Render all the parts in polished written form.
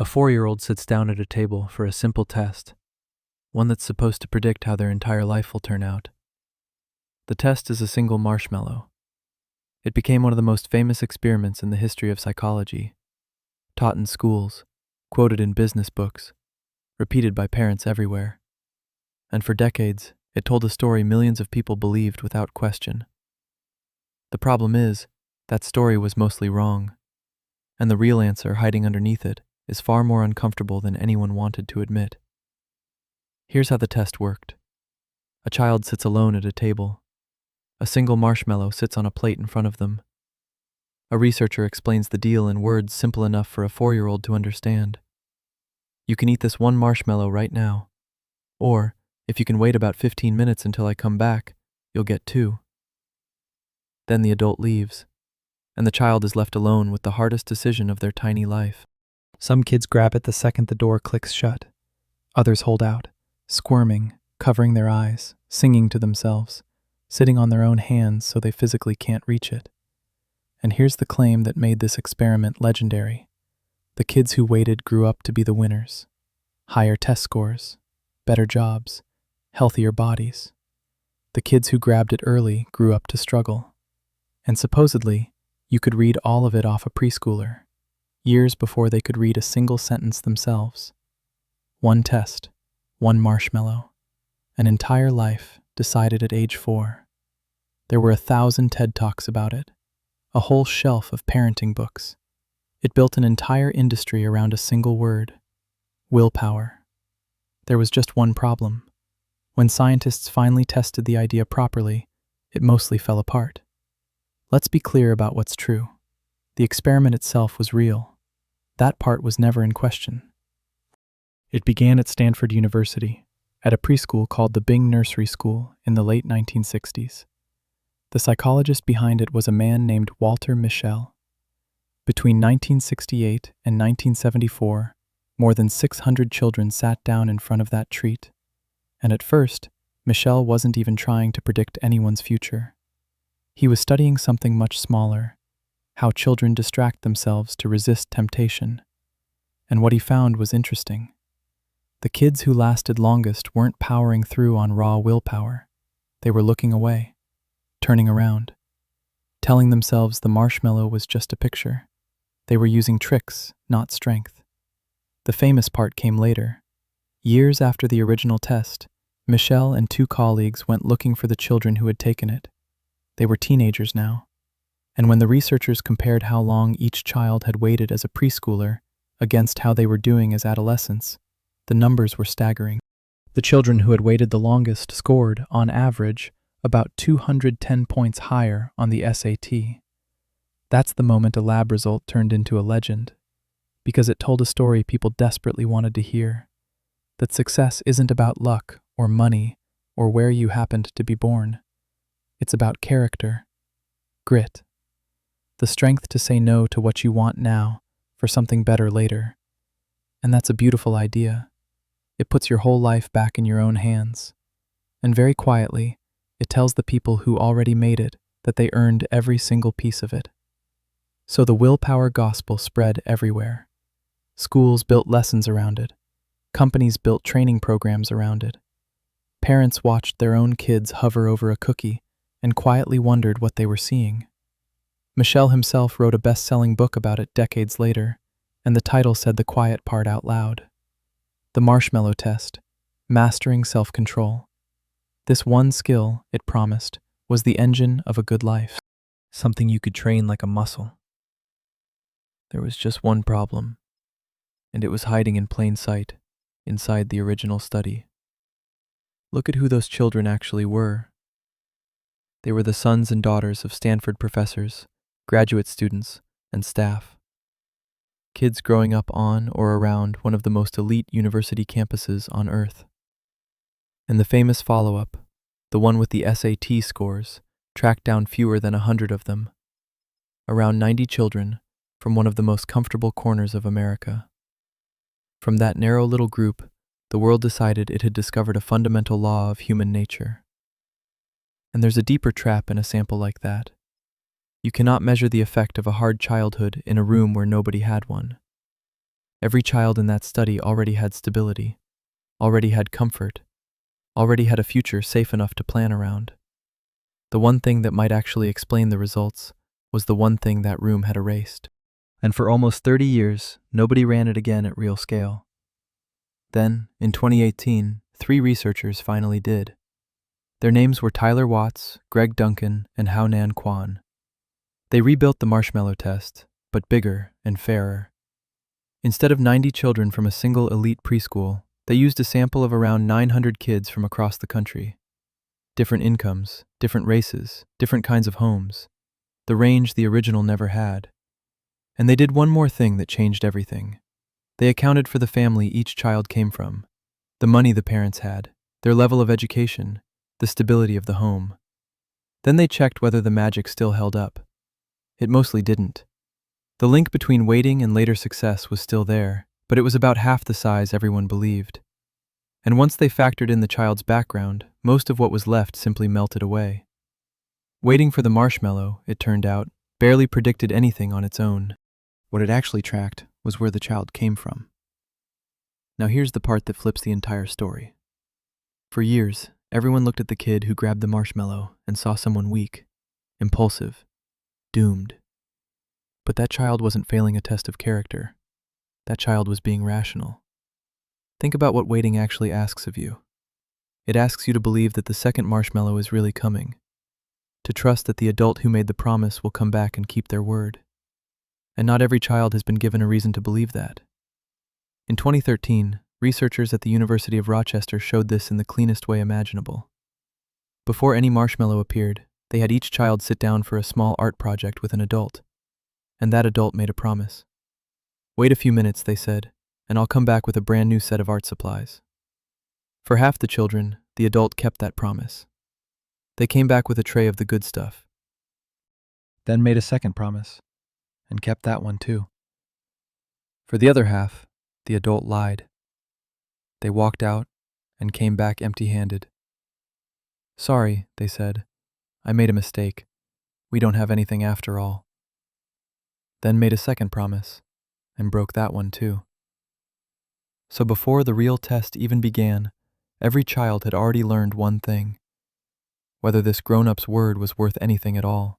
A 4-year-old sits down at a table for a simple test, one that's supposed to predict how their entire life will turn out. The test is a single marshmallow. It became one of the most famous experiments in the history of psychology, taught in schools, quoted in business books, repeated by parents everywhere. And for decades, it told a story millions of people believed without question. The problem is, that story was mostly wrong, and the real answer hiding underneath it is far more uncomfortable than anyone wanted to admit. Here's how the test worked. A child sits alone at a table. A single marshmallow sits on a plate in front of them. A researcher explains the deal in words simple enough for a 4-year-old to understand. You can eat this one marshmallow right now. Or, if you can wait about 15 minutes until I come back, you'll get 2. Then the adult leaves, and the child is left alone with the hardest decision of their tiny life. Some kids grab it the second the door clicks shut. Others hold out, squirming, covering their eyes, singing to themselves, sitting on their own hands so they physically can't reach it. And here's the claim that made this experiment legendary. The kids who waited grew up to be the winners. Higher test scores, better jobs, healthier bodies. The kids who grabbed it early grew up to struggle. And supposedly, you could read all of it off a preschooler, years before they could read a single sentence themselves. One test, one marshmallow, an entire life decided at age 4. There were 1,000 TED Talks about it, a whole shelf of parenting books. It built an entire industry around a single word: willpower. There was just one problem. When scientists finally tested the idea properly, it mostly fell apart. Let's be clear about what's true. The experiment itself was real. That part was never in question. It began at Stanford University, at a preschool called the Bing Nursery School in the late 1960s. The psychologist behind it was a man named Walter Mischel. Between 1968 and 1974, more than 600 children sat down in front of that treat. And at first, Mischel wasn't even trying to predict anyone's future. He was studying something much smaller: how children distract themselves to resist temptation. And what he found was interesting. The kids who lasted longest weren't powering through on raw willpower. They were looking away, turning around, telling themselves the marshmallow was just a picture. They were using tricks, not strength. The famous part came later. Years after the original test, Mischel and 2 colleagues went looking for the children who had taken it. They were teenagers now. And when the researchers compared how long each child had waited as a preschooler against how they were doing as adolescents, the numbers were staggering. The children who had waited the longest scored, on average, about 210 points higher on the SAT. That's the moment a lab result turned into a legend, because it told a story people desperately wanted to hear: that success isn't about luck or money or where you happened to be born. It's about character, grit, the strength to say no to what you want now for something better later. And that's a beautiful idea. It puts your whole life back in your own hands. And very quietly, it tells the people who already made it that they earned every single piece of it. So the willpower gospel spread everywhere. Schools built lessons around it. Companies built training programs around it. Parents watched their own kids hover over a cookie and quietly wondered what they were seeing. Mischel himself wrote a best-selling book about it decades later, and the title said the quiet part out loud. The Marshmallow Test, Mastering Self-Control. This one skill, it promised, was the engine of a good life, something you could train like a muscle. There was just one problem, and it was hiding in plain sight, inside the original study. Look at who those children actually were. They were the sons and daughters of Stanford professors, graduate students, and staff. Kids growing up on or around one of the most elite university campuses on Earth. And the famous follow-up, the one with the SAT scores, tracked down fewer than 100 of them. Around 90 children from one of the most comfortable corners of America. From that narrow little group, the world decided it had discovered a fundamental law of human nature. And there's a deeper trap in a sample like that. You cannot measure the effect of a hard childhood in a room where nobody had one. Every child in that study already had stability, already had comfort, already had a future safe enough to plan around. The one thing that might actually explain the results was the one thing that room had erased. And for almost 30 years, nobody ran it again at real scale. Then, in 2018, 3 researchers finally did. Their names were Tyler Watts, Greg Duncan, and Hao-Nan Kwon. They rebuilt the Marshmallow test, but bigger and fairer. Instead of 90 children from a single elite preschool, they used a sample of around 900 kids from across the country. Different incomes, different races, different kinds of homes. The range the original never had. And they did one more thing that changed everything. They accounted for the family each child came from, the money the parents had, their level of education, the stability of the home. Then they checked whether the magic still held up. It mostly didn't. The link between waiting and later success was still there, but it was about half the size everyone believed. And once they factored in the child's background, most of what was left simply melted away. Waiting for the marshmallow, it turned out, barely predicted anything on its own. What it actually tracked was where the child came from. Now here's the part that flips the entire story. For years, everyone looked at the kid who grabbed the marshmallow and saw someone weak, impulsive, doomed. But that child wasn't failing a test of character. That child was being rational. Think about what waiting actually asks of you. It asks you to believe that the second marshmallow is really coming, to trust that the adult who made the promise will come back and keep their word. And not every child has been given a reason to believe that. In 2013, researchers at the University of Rochester showed this in the cleanest way imaginable. Before any marshmallow appeared, they had each child sit down for a small art project with an adult. And that adult made a promise. Wait a few minutes, they said, and I'll come back with a brand new set of art supplies. For half the children, the adult kept that promise. They came back with a tray of the good stuff. Then made a second promise, and kept that one too. For the other half, the adult lied. They walked out and came back empty-handed. Sorry, they said, I made a mistake. We don't have anything after all. Then made a second promise, and broke that one too. So before the real test even began, every child had already learned one thing: whether this grown-up's word was worth anything at all.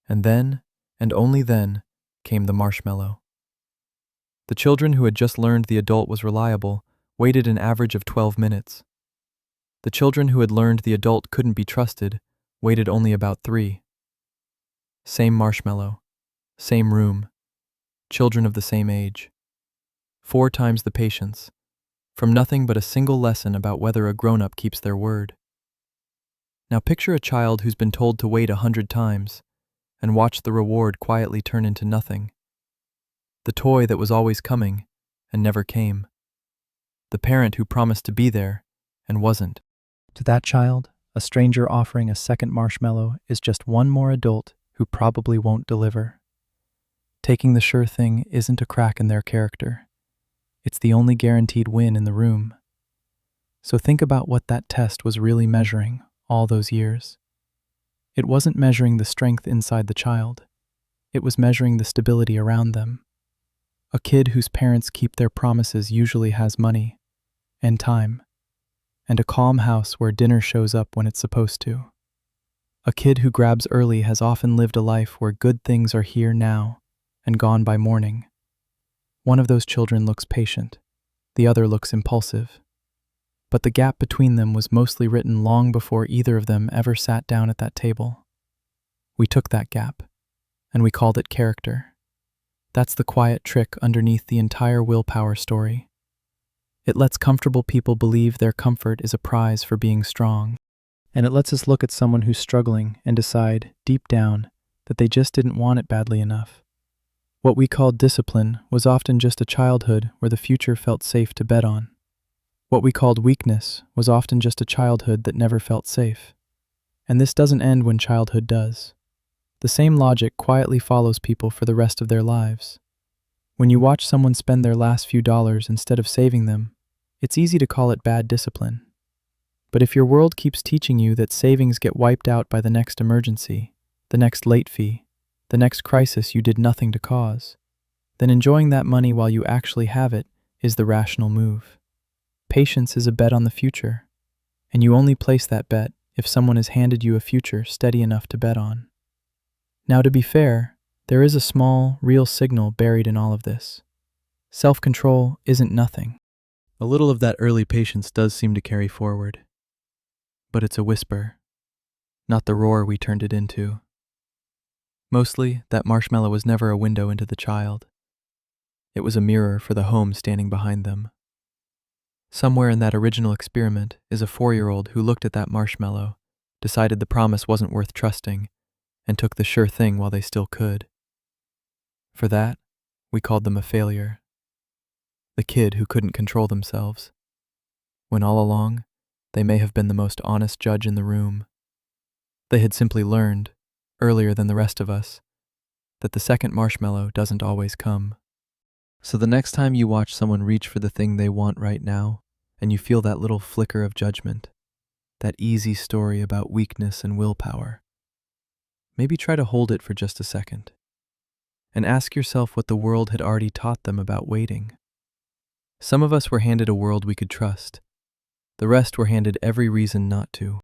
And then, and only then, came the marshmallow. The children who had just learned the adult was reliable waited an average of 12 minutes. The children who had learned the adult couldn't be trusted waited only about 3. Same marshmallow, same room, children of the same age. 4 times the patience, from nothing but a single lesson about whether a grown-up keeps their word. Now picture a child who's been told to wait 100 times and watch the reward quietly turn into nothing. The toy that was always coming and never came. The parent who promised to be there and wasn't. To that child, a stranger offering a second marshmallow is just one more adult who probably won't deliver. Taking the sure thing isn't a crack in their character. It's the only guaranteed win in the room. So think about what that test was really measuring all those years. It wasn't measuring the strength inside the child. It was measuring the stability around them. A kid whose parents keep their promises usually has money and time, and a calm house where dinner shows up when it's supposed to. A kid who grabs early has often lived a life where good things are here now and gone by morning. One of those children looks patient, the other looks impulsive. But the gap between them was mostly written long before either of them ever sat down at that table. We took that gap, and we called it character. That's the quiet trick underneath the entire willpower story. It lets comfortable people believe their comfort is a prize for being strong. And it lets us look at someone who's struggling and decide, deep down, that they just didn't want it badly enough. What we called discipline was often just a childhood where the future felt safe to bet on. What we called weakness was often just a childhood that never felt safe. And this doesn't end when childhood does. The same logic quietly follows people for the rest of their lives. When you watch someone spend their last few dollars instead of saving them, it's easy to call it bad discipline. But if your world keeps teaching you that savings get wiped out by the next emergency, the next late fee, the next crisis you did nothing to cause, then enjoying that money while you actually have it is the rational move. Patience is a bet on the future, and you only place that bet if someone has handed you a future steady enough to bet on. Now, to be fair, there is a small, real signal buried in all of this. Self-control isn't nothing. A little of that early patience does seem to carry forward. But it's a whisper, not the roar we turned it into. Mostly, that marshmallow was never a window into the child. It was a mirror for the home standing behind them. Somewhere in that original experiment is a 4-year-old who looked at that marshmallow, decided the promise wasn't worth trusting, and took the sure thing while they still could. For that, we called them a failure. The kid who couldn't control themselves, when all along, they may have been the most honest judge in the room. They had simply learned, earlier than the rest of us, that the second marshmallow doesn't always come. So the next time you watch someone reach for the thing they want right now, and you feel that little flicker of judgment, that easy story about weakness and willpower, maybe try to hold it for just a second, and ask yourself what the world had already taught them about waiting. Some of us were handed a world we could trust. The rest were handed every reason not to.